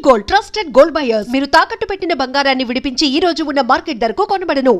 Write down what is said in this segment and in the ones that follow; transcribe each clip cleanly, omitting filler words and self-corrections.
Gold, trusted gold buyers. మీరు తాకట్టు పెట్టిన బంగారాన్ని విడిపించి ఈ రోజు ఉన్న మార్కెట్ ధరకు కొనబడను.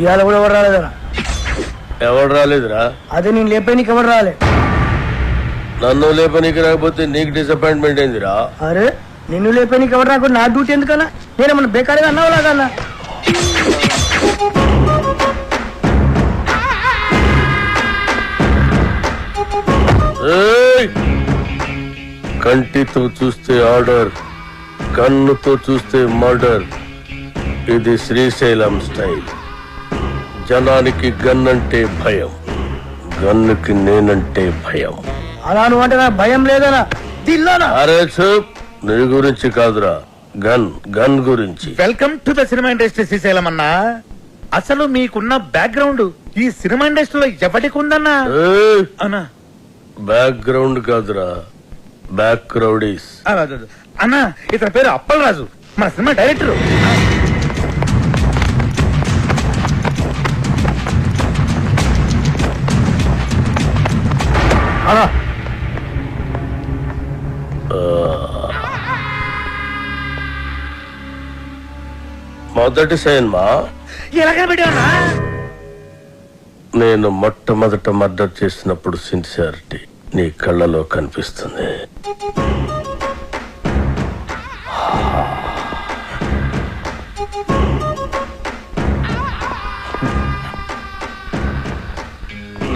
ఇవాళ కూడా ఎవరు రాలేదరా? ఎవరు రాలేదురా? అదే నేను లేపనీకి ఎవరు రాలే. నన్ను లేపనీకి రాకపోతే నీకు డిసప్పాయింట్మెంట్ ఏందిరా? అరే నిన్ను లేపనీకి ఎవరు రాకుండా నా డ్యూటీ ఎందుకన్నా? నేనేమన్నా బేకారీగా అన్నావు లాగన్నా? కంటితో చూస్తే ఆర్డర్, కన్నుతో చూస్తే మర్డర్. ఇది శ్రీశైలం స్టైల్. జనానికి గన్ అంటే భయం, గన్నుకి నేనంటే భయం. అలా నువ్వు అంటే నాకు భయం లేదనా? అరే చూప్, నీ గురించి కాదురా, గన్ గన్ గురించి. Welcome to the cinema industry Srisailam అన్నా. అసలు మీకున్న బ్యాక్గ్రౌండ్ ఈ సినిమా ఇండస్ట్రీలో ఎవరికి ఉందన్నా? అన్నా బ్యాక్గ్రౌండ్ కాదురా, బ్యాక్ క్రౌడీస్. అన్నా ఇతని పేరు అప్పల్ రాజు, మన సినిమా డైరెక్టర్. మొదటి సినిమా ఎలాగ పెట్టావన్నా? నేను మొట్టమొదట మర్డర్ చేసినప్పుడు సిన్సియారిటీ నీ కళ్ళలో కనిపిస్తుంది.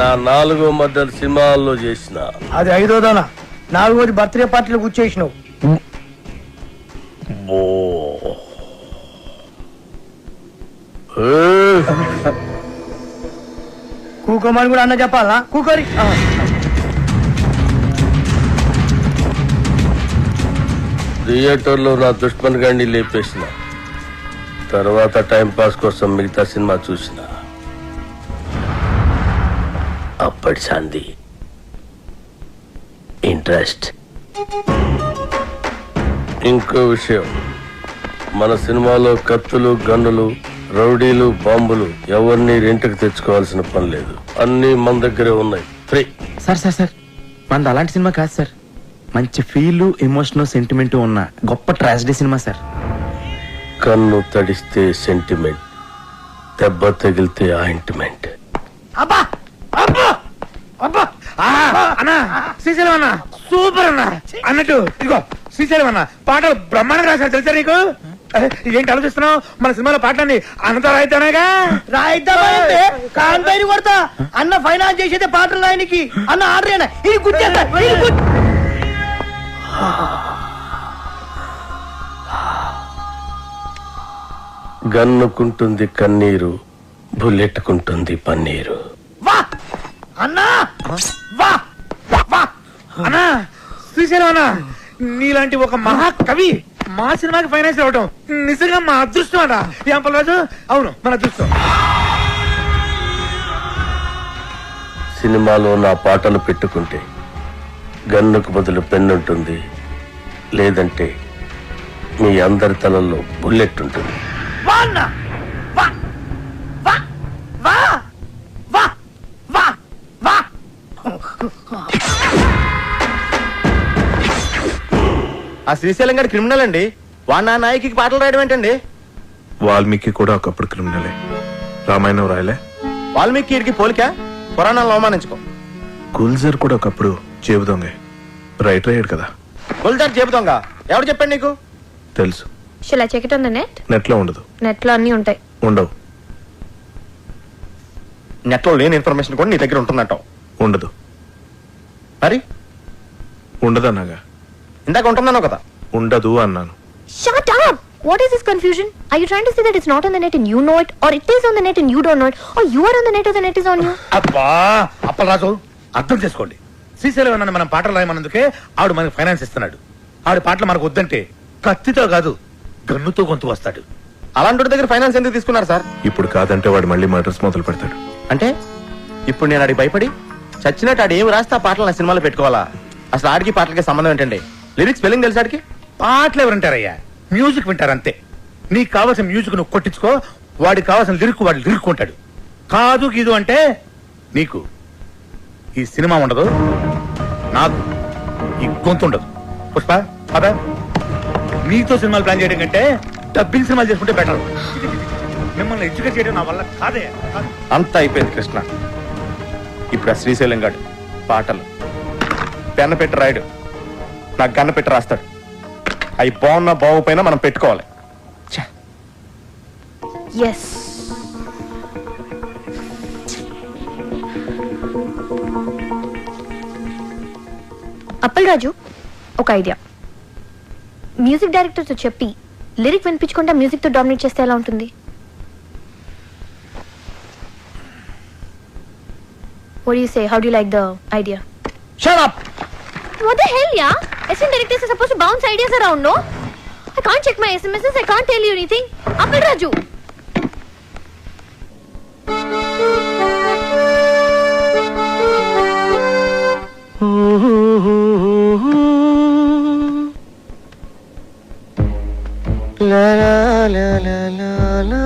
నా 4వ మర్డర్ సినిమాల్లో చేసిన. అది 5వదనా? 4వది బర్త్డే పార్టీలో కూర్చేసినావు. కూకోమని కూడా అన్న చెప్పాలా? కూకోరి. థియేటర్లో నా దుష్మన్ గాడిని లేపేసిన తర్వాత టైం పాస్ కోసం మిగతా సినిమా చూసిన. అప్పటి సంధి ఇంట్రెస్ట్. ఇంకో విషయం, మన సినిమాలో కత్తులు, గన్నులు, రౌడీలు, బాంబులు ఎవరిని రెంట్కి తెచ్చుకోవాల్సిన పని లేదు. అన్ని మన దగ్గరే ఉన్నాయి, ఫ్రీ. సార్ సార్ సార్ మనది అలాంటి సినిమా కాదు సార్. మంచి ఫీల్, ఎమోషన్, సెంటిమెంట్ ఉన్న గొప్ప ట్రాజడీ సినిమా సార్. కన్ను తడిస్తే సెంటిమెంట్, దెబ్బ తగిలితే ఆయింట్మెంట్. అబ్బా అబ్బా అబ్బా అన్నా శ్రీశైలం అన్నా సూపర్ అన్నా. అన్నట్టు ఇదిగో శ్రీశైలం అన్న పాటలు బ్రహ్మాండంగా రాశారు తెలుసా నీకు? ఏంటి ఆలోచిస్తున్నావు? మన సినిమాలో పాటలన్నీ అన్నతో రాయితానేగా. రాయిద్దామంటే కాన్పైన కొడతా. అన్న ఫైనాన్స్ చేసేదే పాటలు ఆయనకి. అన్న ఆర్డర్ ఇది గుర్తేస్తా. గన్నుకుంటుంది కన్నీరు, బుల్లెట్టుకుంటుంది పన్నీరు. వా అన్నా, వా వా అన్నా శ్రీశైలం అన్నా, నీలాంటి ఒక మహాకవి మా సినిమాకి ఫైనాన్స్ ఇవ్వటం నిజంగా మా అదృష్టం అన్నా. ఏం పర్వాలేదు? అవును మన అదృష్టం. సినిమాలో నా పాటలు పెట్టుకుంటే గన్నుకు బదులు పెన్నుంటుంది, లేదంటే మీ అందరి తలల్లో బుల్లెట్ ఉంటుంది. వా అన్నా, వా వా వా వా వా వా. ఆ శ్రీశైలం గారి క్రిమినల్ అండి. వాడు నా నాయకి పాటలు రాయడం ఏంటండి? వాల్మీకి కూడా ఒకప్పుడు క్రిమినలే. రామాయణం రాయలే. వాల్మీకి పోలిక పురాణాలను అవమానించుకో. గుల్జర్ కూడా ఒకప్పుడు జేబు దొంగే. రైట్ అయ్యాడు కదా. బుల్దార్ చెబుతాంగా, ఎవరు చెప్పండి నీకు? తెలుసు. Shall I check it on the net? Net లో ఉండదు. నెట్ లో అన్ని ఉంటాయి. ఉండవు. నెట్ లో లేని ఇన్ఫర్మేషన్ కూడా నీ దగ్గర ఉంటుందంటావు. ఉండదు. మరి ఉండదన్నాగా. ఇందాక ఉంటుందన్నావు కదా. ఉండదు అన్నాను. Shut up! What is this confusion? Are you trying to say that it's not on the net and you know it, or it is on the net and you don't know it, or you are on the net or the net is on you? అబ్బా అప్పలరాజు, అర్థం చేసుకోండి. శ్రీశైలం అన్న మనం పాటలు రాయమన్నందుకే ఆవిడ మనకు finance ఇస్తున్నాడు. ఆవిడ పాటలు మనకు వద్దంటే కత్తితో కాదు గన్నుతో గొంతు వస్తాడు. అలాంటి దగ్గర ఫైనాన్స్ ఎందుకు తీసుకున్నారు సార్? ఇప్పుడు కాదంటే వాడు మళ్ళీ మర్డర్స్ మొదలు పెడతాడు. అంటే ఇప్పుడు నేను ఆడికి భయపడి చచ్చినట్టు ఆడు ఏమి రాస్తే ఆ పాటలు నా సినిమాలో పెట్టుకోవాలా? అసలు ఆడికి పాటలకి సంబంధం ఏంటండి? లిరిక్స్ స్పెల్లింగ్ తెలుసు ఆడికి? పాటలు ఎవరంటారయ్యా, మ్యూజిక్ వింటారు అంతే. నీకు కావాల్సిన మ్యూజిక్ నువ్వు కొట్టించుకో, వాడికి కావాల్సిన లిరిక్ వాడు లిరుక్కుంటాడు. కాదు గీదు అంటే నీకు ఈ సినిమా ఉండదు, నాకు ఈ గొంతు ఉండదు. పుష్ప అదా, నీతో సినిమాలు ప్లాన్ చేయడం కంటే డబ్బింగ్ సినిమాలు చేసుకుంటే బెటర్. మిమ్మల్ని ఎడ్యుకేట్ చేయడం నా వల్ల కాదే. అంతా అయిపోయింది కృష్ణ. ఇప్పుడు ఆ శ్రీశైలం గాడు పాటలు పెన్న పెట్టి రాయడు, నాకు గన్న పెట్టి రాస్తాడు. అవి బాగున్నా బాగుపోయినా మనం పెట్టుకోవాలి. Yes. అప్పల్ రాజు, ఒక ఐడియా. మ్యూజిక్ డైరెక్టర్ తో చెప్పి లిరిక్ వినిపించకుండా మ్యూజిక్ తో డామినేట్ చేస్తే ఎలా ఉంటుంది? What do you say? How do you like the idea? Shut up! What the hell, yeah? Assistant directors are supposed to bounce ideas around, no? I can't check my SMSs, I can't tell you anything. Appal Raju! La la la la la la.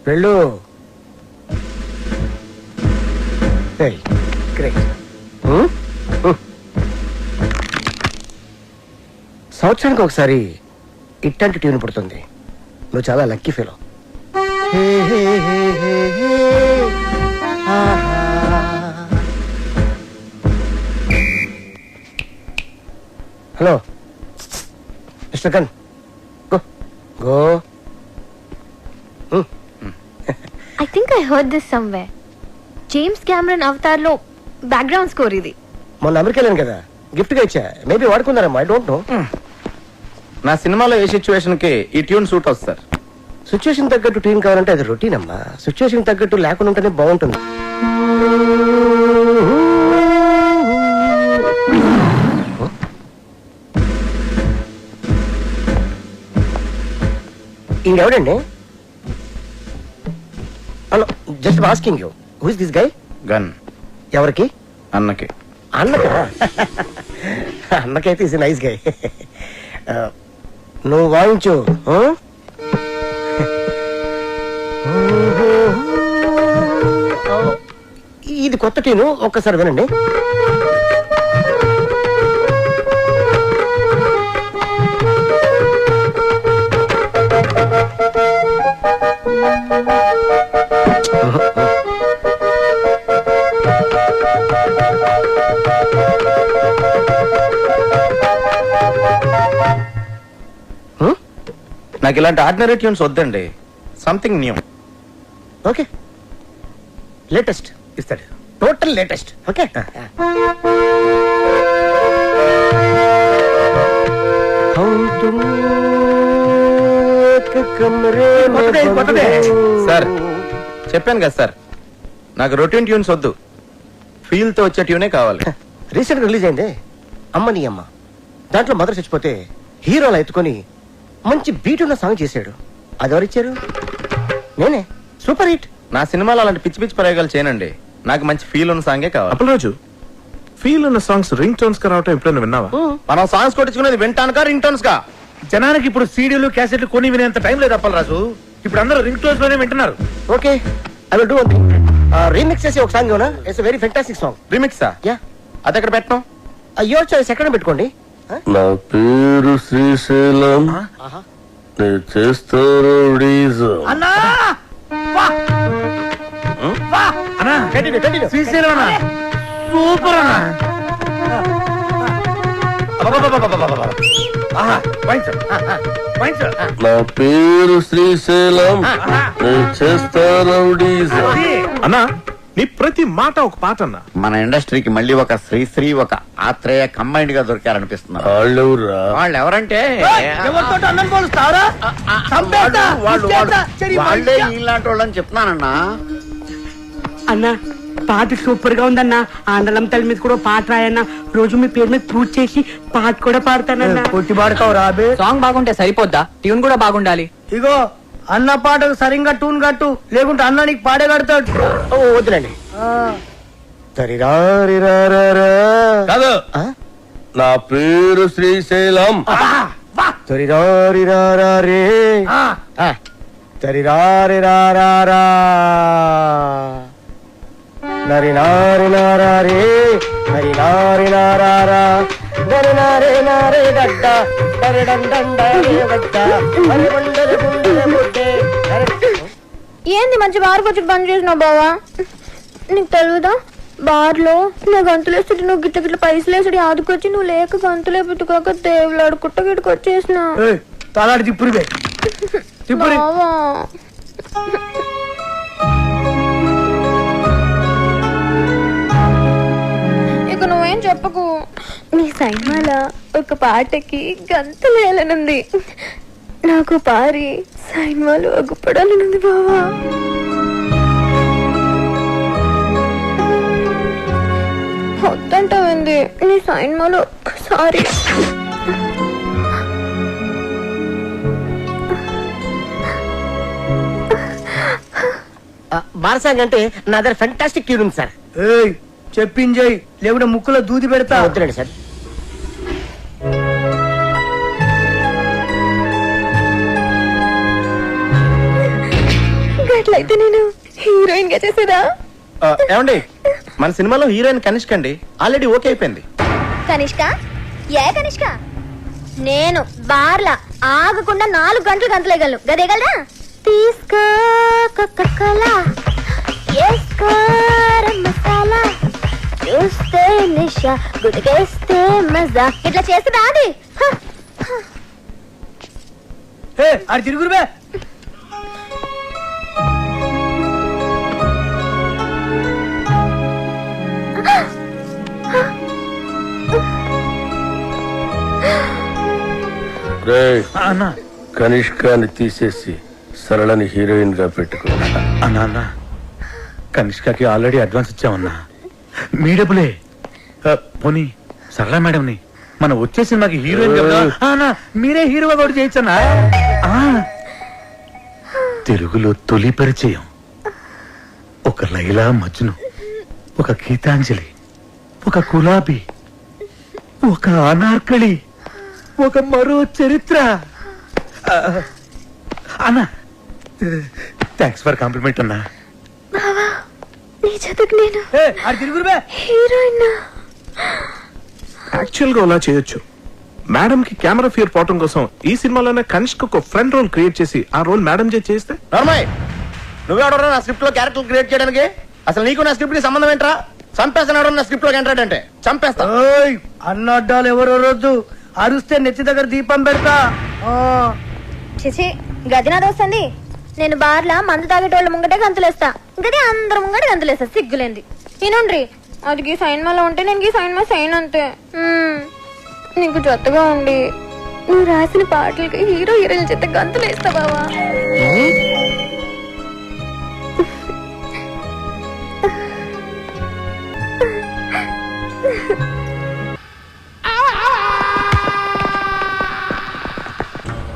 వెళ్ళు వెళ్ళు. Great. సంవత్సరానికి ఒకసారి ఇట్లాంటి tune పుడుతుంది. నువ్వు చాలా lucky fellow. Hello mister gun, go go. I think I heard this somewhere. James Cameron Avatar లో background score ఇది. మొన్న అమెరికా వెళ్ళాను కదా, గిఫ్ట్ గా ఇచ్చా. మేబీ వాడుకున్నారమ్మా, ఐ డోంట్ నో. నా సినిమాలో ఏ సిచ్యువేషన్ కి ఈ ట్యూన్ సూట్ అవుతుంది సార్? సిచ్యువేషన్ తగ్గట్టు ట్యూన్ కావాలంటే అది రొటీన్ అమ్మా. సిచ్యువేషన్ తగ్గట్టు లేకుండా ఉంటేనే బాగుంటుంది. ఇంకెవడండి? Hello, just asking you, who is this guy? గన్ ఎవరికి? అన్నకి. అన్నకా? అన్నకైతే ఇస్ నైస్ గై. నువ్వు వాయించు. ఇది కొత్త ట్యూను, ఒక్కసారి వినండి. నాకు ఇలాంటి ఆర్డినరీ ట్యూన్స్ వద్దండి, సంథింగ్ న్యూ. ఓకే, లేటెస్ట్ ఇస్తాడు, టోటల్ లేటెస్ట్. ఓకే, సార్ చెప్పాను కదా సార్, నాకు రొటీన్ ట్యూన్స్ వద్దు, ఫీల్ తో వచ్చే ట్యూనే కావాలి. రీసెంట్ గా రిలీజ్ అయింది అమ్మ నీ అమ్మ. దాంట్లో మదర్ చచ్చిపోతే హీరోలు ఎత్తుకొని మంచి బీట్ ఉన్న సాంగ్ చేశాడు. అది ఎవరిచ్చారు? నేనే. Super hit. నా సినిమాలో అలాంటి పిచ్చి పిచ్చి ప్రయోగాలు చేయనండి, నాకు మంచి ఫీల్ ఉన్న సాంగే కావాలి. అప్పలరాజు, ఫీల్ ఉన్న సాంగ్స్ రింగ్ టోన్స్ గా రావటం ఎప్పుడైనా విన్నావా? మనం సాంగ్స్ కొట్టించుకునేది వింటానుకా రింగ్ టోన్స్ కా? జనానికి ఇప్పుడు సీడీలు క్యాసెట్లు కొని వినేంత టైం లేదు అప్పలరాజు. ఇప్పుడు అందరూ రింగ్ టోన్స్ లోనే వింటున్నారు. Okay, I will do one thing. Remix చేసి ఒక సాంగ్ ఇవ్వనా? It's a very fantastic song. రీమిక్సా? యా. అది ఎక్కడ పెట్టడం? యువర్ చాయిస్, ఎక్కడ పెట్టుకోండి. నా పేరు శ్రీశైలం, నేను చేస్తాను అన్నా శ్రీశైలం అన్న సూపర్ అన్న. నా పేరు శ్రీశైలం, నేను చేస్తా రౌడీజం. అన్నా నీ ప్రతి మాట ఒక పాట అన్నా. మన ఇండస్ట్రీకి మళ్ళీ ఒక శ్రీశ్రీ ఒక ఆత్రేయ కంబైన్డ్ గా దొరికారనిపిస్తున్నారు. వాళ్ళెవరా? వాళ్ళు ఎవరంటే అన్నం పోలుస్తావరా? వాళ్ళే ఇలాంటి వాళ్ళని చెప్తున్నానన్నా. అన్నా పాట సూపర్ గా ఉందన్నా. ఆండలం తల్లి మీద కూడా పాట రాయన్నా. రోజు మీ పేరు మీద పూజ చేసి పాట కూడా పాడతానన్నా. కొట్టి పాడతావు రాబే. సాంగ్ బాగుంటే సరిపోద్దా, ట్యూన్ కూడా బాగుండాలి. ఇగో అన్న పాటకు సరిగ్గా టూన్ కట్టు, లేకుంటే అన్న నీకు పాడే కడతాడు. వద్దులండి. కాదు, నా పేరు శ్రీశైలం. నరి నారి నారే నరి నారి నారా నరి నారే నారే గడ్డ నరి డండ గడ్డ నరి గుండెలు గుండెలు ముద్దే. ఏంది మంచి బార్ వచ్చి బంద్ చేసినావు బావా? నీకు తెలుగుదా బార్లో నా గంతులు వేస్తుంటే నువ్వు గిట్ల గిట్ల పైసలు వేసుడు ఆదుకొచ్చి నువ్వు లేక గంతులే పెట్టుకోక దేవులాడు కుట్ట గిట్టుకు వచ్చేసిన తలాడి తిప్పురివే తిప్పురి. ఇక నువ్వేం చెప్పకు. నీ సైన్మాల ఒక పాటకి గంతులు వేయాలనుంది. నాకు పారి సైన్మాలు అగ్గుపడాలనుంది బావా. వద్దంటావేంది? నీ సైన్మాలు ఒక్కసారి బారసాంగ్ అంటే నా దగ్గర ఫెంటాస్టిక్ ట్యూన్ ఉంది సార్. చెప్పింజయ్, లేకుంటే ముక్కులో దూది పెడతా. వద్దులేండి సార్. అట్లయితే నేను హీరోయిన్ గా చేసేదా? ఏమండి, మన సినిమాలో హీరోయిన్ కనిష్క అండి, ఆల్రెడీ ఓకే అయిపోయింది. కనిష్క? ఏ కనిష్క? నేను బార్లా ఆగకుండా 4 గంటలు గంతలేగలను. గదేగలరా? తీసుకో కోకా-కోలా, వేసుకో మసాలా, చూస్తే నిషా, గుడికేస్తే మజా. ఇట్లా చేస్తుందా అది? అది తిరుగురువే. కనిష్కాని తీసేసి సరళని హీరోయిన్ గా పెట్టుకో. అన్నా కనిష్కకి ఆల్రెడీ అడ్వాన్స్ ఇచ్చామన్నా. మీ డబ్బులే. పోనీ సరళ మేడంని మన వచ్చే సినిమాకి హీరోయిన్ మీరే హీరోగా కూడా చేయొచ్చన్నా. తెలుగులో తొలి పరిచయం ఒక లైలా మజ్ను, ఒక గీతాంజలి, ఒక గులాబీ, ఒక అనార్కళి, ఒక మరో చరిత్ర. అన్నా థ్యాంక్స్ ఫర్ కాంప్లిమెంట్ అన్నా. నీ జతకు నేను హీరోయిన్. యాక్చువల్ గా అలా చేయొచ్చు. మేడం కి కెమెరా ఫియర్ పోవటం కోసం ఈ సినిమాలోనే కనిష్క ఒక ఫ్రెండ్ రోల్ క్రియేట్ చేసి ఆ రోల్ మేడం చేస్తే. నార్మల్, నువ్వెవడరా నా స్క్రిప్ట్ లో క్యారెక్టర్ క్రియేట్ చేయడానికి? అసలు నీకు నా స్క్రిప్ట్ కి సంబంధం ఏంట్రా? చంపేస్తాడు నా స్క్రిప్ట్ లోకి ఎంట్రాడ్ అంటే చంపేస్తా. అన్నడ్డాలు ఎవరో రోజు అరుస్తే నెత్తి దగ్గర దీపం పెడతా. చిచి గదినాది వస్తుంది. నేను బార్లా మందు తాగేటోళ్ళ ముంగటే గంతులేస్తా, గది అందరు ముంగట గంతులేస్తా. సిగ్గులేంది. వినుండ్రి, అది గీ సైన్మాలో ఉంటే నేను గీ సైన్మా సైన్ అంతే. నీకు జొత్తగా ఉండి నువ్వు రాసిన పాటలకి హీరో హీరోయిన్ చేత గంతులేస్తా బావా.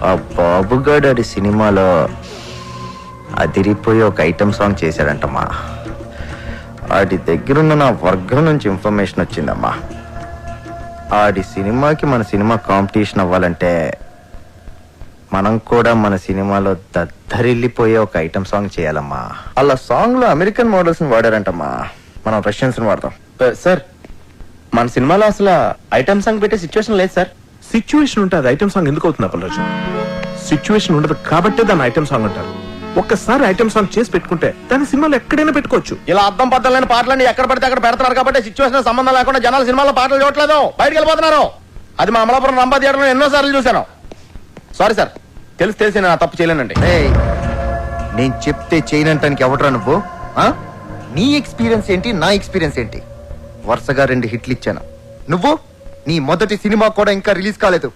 ఆ బాబుగాడు అది సినిమాలో అదిరిపోయి ఒక ఐటమ్ సాంగ్ చేశాడంటమ్మా. ఆడి దగ్గరున్న నా వర్గం నుంచి ఇన్ఫర్మేషన్ వచ్చిందమ్మా. ఆడి సినిమాకి మన సినిమా కాంపిటీషన్ అవ్వాలంటే మనం కూడా మన సినిమాలో దద్దరిల్లిపోయే ఒక ఐటమ్ సాంగ్ చేయాలమ్మా. అలా సాంగ్ లో అమెరికన్ మోడల్స్ ని వాడారంటమ్మా, మనం రష్యన్స్ ని వాడతాం. సార్, మన సినిమాలో అసలు ఐటమ్ సాంగ్ పెట్టే సిచ్యువేషన్ లేదు సార్. సిచ్యువేషన్ ఉంటే అది ఐటమ్ సాంగ్ ఎందుకు అవుతుంది అప్పలరాజు? సిచ్యువేషన్ ఉండదు కాబట్టే దాన్ని ఐటమ్ సాంగ్ అంటారు. ఒక్కసారి ఐటమ్ సాంగ్ చేసి పెట్టుకుంటే దాని సినిమాలో ఎక్కడైనా పెట్టుకోవచ్చు. ఇలా అర్థం పద్ధతులైన పాటలన్నీ ఎక్కడ పడితే అక్కడ పెడతారు కాబట్టి సిచ్యువేషన్ సంబంధం లేకుండా జనాలు సినిమాలో పాటలు చూడట్లేదు, బయటకు వెళ్ళిపోతున్నారు. అది మా అమలాపురం రంభా థియేటర్లో ఎన్నో సార్లు చూశాను. సారీ సార్, తెలిసి నేను తప్పు చేయలేనండి. నేను చెప్తే చేయనంటానికి ఎవడరా నువ్వు? నీ ఎక్స్పీరియన్స్ ఏంటి, నా ఎక్స్పీరియన్స్ ఏంటి? వరుసగా 2 హిట్లు ఇచ్చాను. నువ్వు నీ మొదటి సినిమా కూడా ఇంకా రిలీజ్ కాలేదు.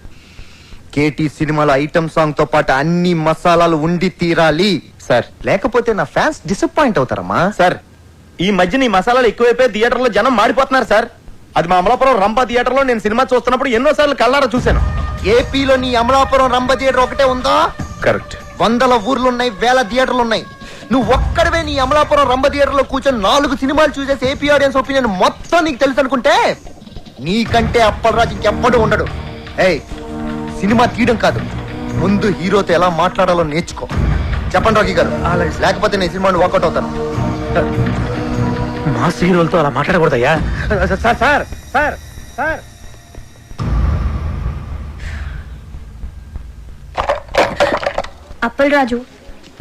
కేటీ సినిమాలో ఐటమ్ సాంగ్ తో పాటు అన్ని మసాలాలు ఉండి తీరాలి సార్, లేకపోతే నా ఫ్యాన్స్ డిసప్పాయింట్ అవుతారమ్మా. సార్ ఈ మధ్య నీ మసాలాలు ఎక్కువైపోయి థియేటర్లో జనం మాడిపోతున్నారు సార్. అది మా అమలాపురం రంభా థియేటర్లో నేను సినిమా చూస్తున్నప్పుడు ఎన్నోసార్లు కళ్ళారా చూశాను. ఏపీలో నీ అమలాపురం రంభ థియేటర్ ఒకటే ఉందా? కరెక్ట్. 100 ఊర్లున్నాయి, 1000 థియేటర్లు ఉన్నాయి. నువ్వు ఒక్కడవే నీ అమలాపురం రంభ థియేటర్ లో కూర్చొని 4 సినిమాలు చూసేసి ఏపీ ఆడియన్స్ ఒపీనియన్ మొత్తం నీకు తెలుసు అనుకుంటే నీకంటే అప్పలరాజు ఇంకెవ్వడు ఉండడు. సినిమా తీయడం కాదు, ముందు హీరోతో ఎలా మాట్లాడాలో నేర్చుకో. చెప్పండి రాఖీ గారు, లేకపోతే నేను సినిమాని వాకౌట్ అవుతాను. మాస్ హీరోలతో అలా మాట్లాడకూడదయ్యా. Sir sir sir sir Appalaraju,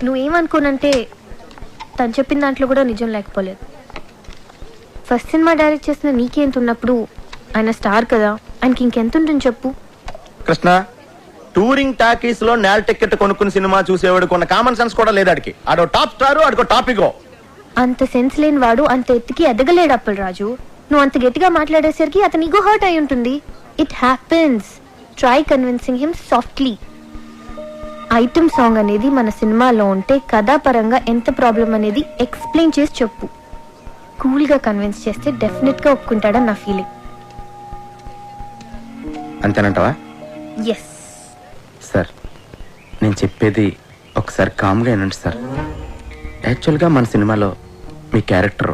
నువ్వేమనుకోనంటే తను చెప్పిన దాంట్లో కూడా నిజం లేకపోలేదు. ఫస్ట్ సినిమా డైరెక్ట్ చేసిన నీకెంత ఉన్నప్పుడు ఆయన స్టార్ కదా, ఆయనకి ఇంకెంత ఉంటుంది చెప్పు. కృష్ణ, టూరింగ్ టాకీస్ లో నేల టికెట్ కొనుక్కుని సినిమా చూసేవాడు కొన్న కామన్ సెన్స్ కూడా లేదు. ఆడికి ఆడో టాప్ స్టార్, ఆడికో టాపిక్. అంత సెన్స్ లేని వాడు అంత ఎత్తుకి ఎదగలేడు అప్పలరాజు. నువ్వు అంత గట్టిగా మాట్లాడేసరికి అతని ఈగో హర్ట్ అయి ఉంటుంది. It happens. Try convincing him softly. Item song అనేది మన సినిమాలో ఉంటే కథాపరంగా ఎంత ప్రాబ్లం అనేది ఎక్స్ప్లెయిన్ చేసి చెప్పు. కూల్ గా కన్విన్స్ చేస్తే డెఫినెట్ గా ఒప్పుకుంటాడని నా ఫీలింగ్. అంతేనంటావా? ఎస్ సార్, నేను చెప్పేది ఒకసారి కామ్గా వినండి సార్. యాక్చువల్గా మన సినిమాలో మీ క్యారెక్టర్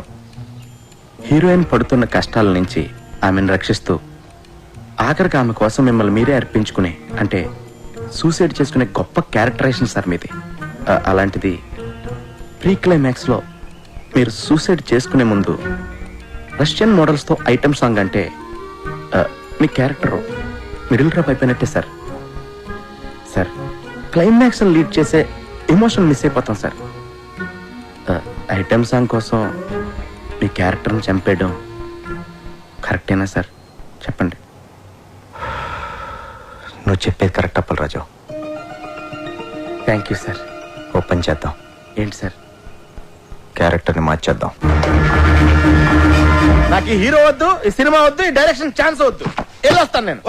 హీరోయిన్ పడుతున్న కష్టాల నుంచి ఆమెను రక్షిస్తూ ఆఖరికి ఆమె కోసం మిమ్మల్ని మీరే అర్పించుకునే, అంటే సూసైడ్ చేసుకునే గొప్ప క్యారెక్టరైజేషన్ సార్ మీది. అలాంటిది ప్రీ క్లైమాక్స్లో మీరు సూసైడ్ చేసుకునే ముందు రష్యన్ మోడల్స్తో ఐటమ్ సాంగ్ అంటే మీ క్యారెక్టర్ మిడిల్ డ్రాప్ అయిపోయినట్టే సార్. సార్, క్లైమాక్స్ లీడ్ చేసే ఎమోషన్ మిస్ అయిపోతాం సార్. ఐటమ్ సాంగ్ కోసం మీ క్యారెక్టర్ని చంపేయడం కరెక్టేనా సార్? చెప్పండి. నువ్వు చెప్పేది correct Appalaraju. Thank you sir. Open చేద్దాం. ఏంటి సార్? క్యారెక్టర్ని మార్చేద్దాం. నాకు ఈ హీరో వద్దు, ఈ సినిమా వద్దు, ఈ డైరెక్షన్ ఛాన్స్ వద్దు. వెళ్ళొస్తాను నేను.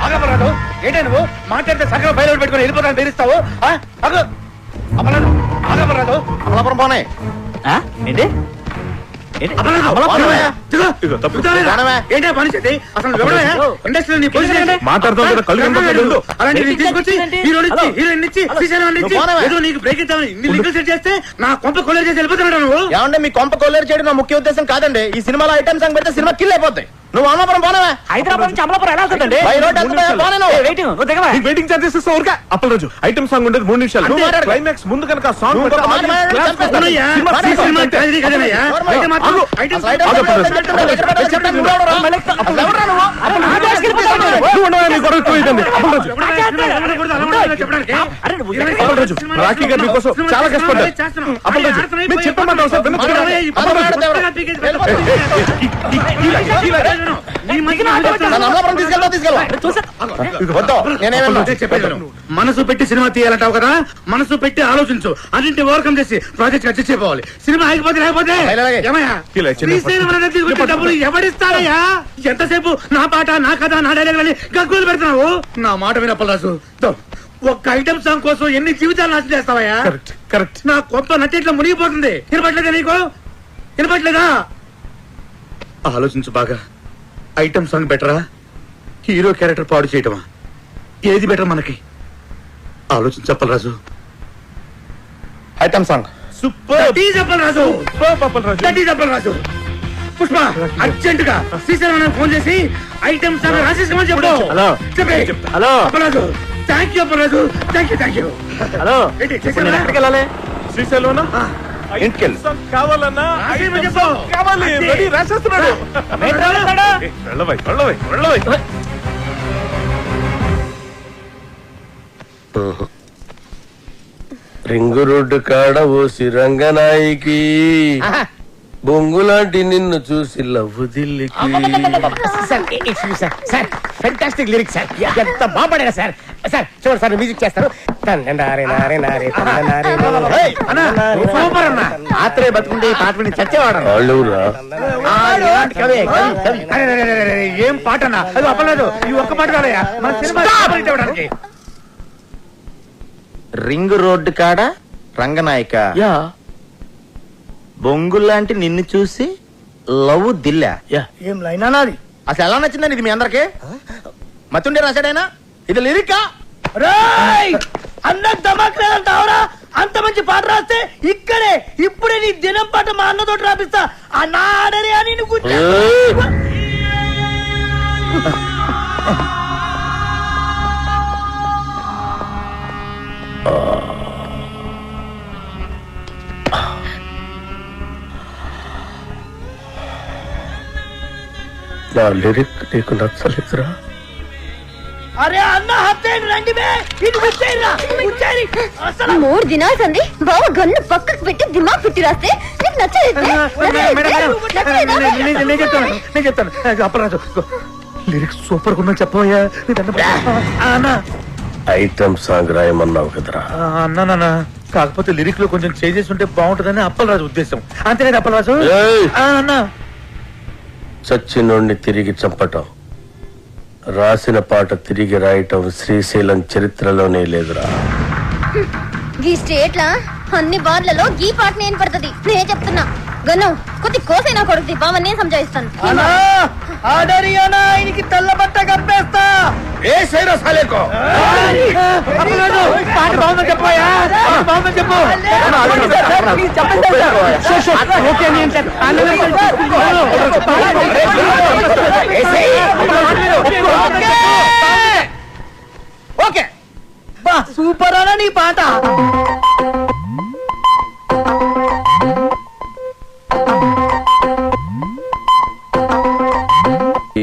ఆగపరాదు, ఏంటే నువ్వు మాట్లాడితే సగం బయలు పెట్టుకుని వెళ్ళిపోతాను బెదిరిస్తావు? అమలాడు, ఆగపరాదు. అమలాపురం పోనే ఏంటి? ఏంటే పని చేసి అసలు ఇండస్ట్రీ నీ పొజిషన్ మాట్లాడుతావు కదా, కళ్ళు కనపడలేదు. అలాంటి తీసుకొచ్చి హీరోయిన్ ఇచ్చి ఏదో నీకు బ్రేక్ ఇద్దామని ఇన్ని లీగల్ సెట్ చేస్తే నా కొంప కొలేరు చేసి వెళ్ళిపోతున్నాడు నువ్వు. ఏమంటే మీ కొంప కొల్లేరు చేయడం నా ముఖ్య ఉద్దేశం కాదండి. ఈ సినిమాలో ఐటమ్ సాంగ్ పెడితే సినిమా కిల్ అయిపోతాయి. నువ్వు అమలాపురం పోనవా? హైదరాబాద్ నుంచి అమలాపురం ఎలా వెళ్తుందండి? వెయిటింగ్ చార్జెస్ ఇస్తా ఊరికే. అప్పలరాజు, ఐటమ్ సాంగ్ ఉండేది 3 నిమిషాలు. క్లైమాక్స్ ముందు కనుక సాంగ్ రాఖీ గారు మీకోసం చాలా కష్టపడ్డారు. అప్పలరాజు, మీరు చెప్పమంటావు సార్? మనసు పెట్టి సినిమా తీయాలంటావు కదా, మనసు పెట్టి ఆలోచించు. అన్నింటి ఓవర్కమ్ చేసి ప్రాజెక్ట్ అడ్జస్ట్ అయిపోవాలి. సినిమా ఆగిపోతే లేకపోతే డబ్బులు ఎవరిస్తారయ్యా? ఎంతసేపు నా పాట, నా కథ, నా డైలాగ్ అని గగ్గులు పెడుతున్నావు. నా మాట వినప్పలాసు, ఒక్క ఐటమ్ సాంగ్ కోసం ఎన్ని జీవితాలు నాశనం చేస్తావయ్యా? కరెక్ట్. నా కొంత నటిట్లో మునిగిపోతుంది. వినపట్లేదా నీకు? వినపట్లేదా? ఆలోచించు బాగా. ఐటమ్ సాంగ్ బెటరా, హీరో క్యారెక్టర్ పాడు చేయటమా? ఏది బెటర్ మనకి? ఆలోచించు Appalaraju. Item song super. Appalaraju, Pushpa urgent గా శ్రీశైలం ఫోన్ చేసి ఐటమ్ సాంగ్ రాసేసుకోమని చెప్పు. Hello Appalaraju, thank you Appalaraju, thank you. Hello, ఎక్కడికి వెళ్ళాలి? శ్రీశైలం ఇంటికెళ్ళి కావాలన్నా కావాలి. రెడీ, రాసేస్తున్నాడు. వెళ్ళవై. రింగు రోడ్డు కాడ ఓసి రంగనాయికి బొంగులాంటి నిన్ను చూసి లవ్వు దిల్లికి. సార్ ఫెంటాస్టిక్ లిరిక్స్ సార్, ఎంత బాగా పాడారు సార్. సార్ చూడండి సార్, మ్యూజిక్ చేస్తారు. సూపర్ అన్న. ఆత్రే బతుకుంటే ఈ పాట విని చచ్చేవాడు. వాళ్ళెవరా? ఏం పాట అన్న, అది అప్పలేదు. ఈ ఒక్క పాట కాదయ్యా మన సినిమా ఇవ్వడానికి. రింగ్ రోడ్డు కాడ రంగనాయక బొంగుల్లాంటి నిన్ను చూసి లవ్ దిల్లా. ఏం లైన్ అన్నది అసలు ఎలా నచ్చిందని ఇది మీ అందరికి? మతుండే రాశాడైనా ఇది లిరికా? అన్న దమాక్లేదంటావురా? అంత మంచి పాట రాస్తే ఇక్కడే ఇప్పుడే నీ దినం పాట మా అన్నతోటి రాపిస్తా. అన్న ఆడరే అని నువ్వు నా లిరిక్ నీకు నచ్చలేదురా? అరే అన్న హత్తేయండి రండి బే, ఇది ఉచ్చేయరా ఉచ్చేరి. అసలు 3 దినాలు సంది బావ గన్ను పక్కకు పెట్టి దిమాగ్ పెట్టి రాస్తే నీకు నచ్చలేదు. నేను చెప్తాను. అప్పరాజు లిరిక్స్ సూపర్ గా చెప్పబోయా. ఐటమ్ సాంగ్ రాయమన్నావు కదరా? అన్నా కాకపోతే లిరిక్ లో కొంచెం చేంజెస్ ఉంటే బాగుంటుందని అప్పలరాజు ఉద్దేశం. అంతేనా అప్పలరాజు? అన్నా చచ్చినోడిని తిరిగి చంపటం, రాసిన పాట తిరిగి రాయటం శ్రీశైలం చరిత్రలోనే లేదురా. ఈ స్టేట్ లా అన్ని బార్లలో ఈ పాట నేను పడుతుంది. నేనే చెప్తున్నా గన్ను కొద్ది కోసైనా కొడుతుంది. బావని నేను సంజాయిస్తాను. ఆడరి అన్న ఆయనకి తెల్ల బట్ట కప్పేస్తా. పాట బాగుందని చెప్పబోయా. బాగుందని చెప్పు. ఓకే బా సూపర్ అన్న నీ పాట.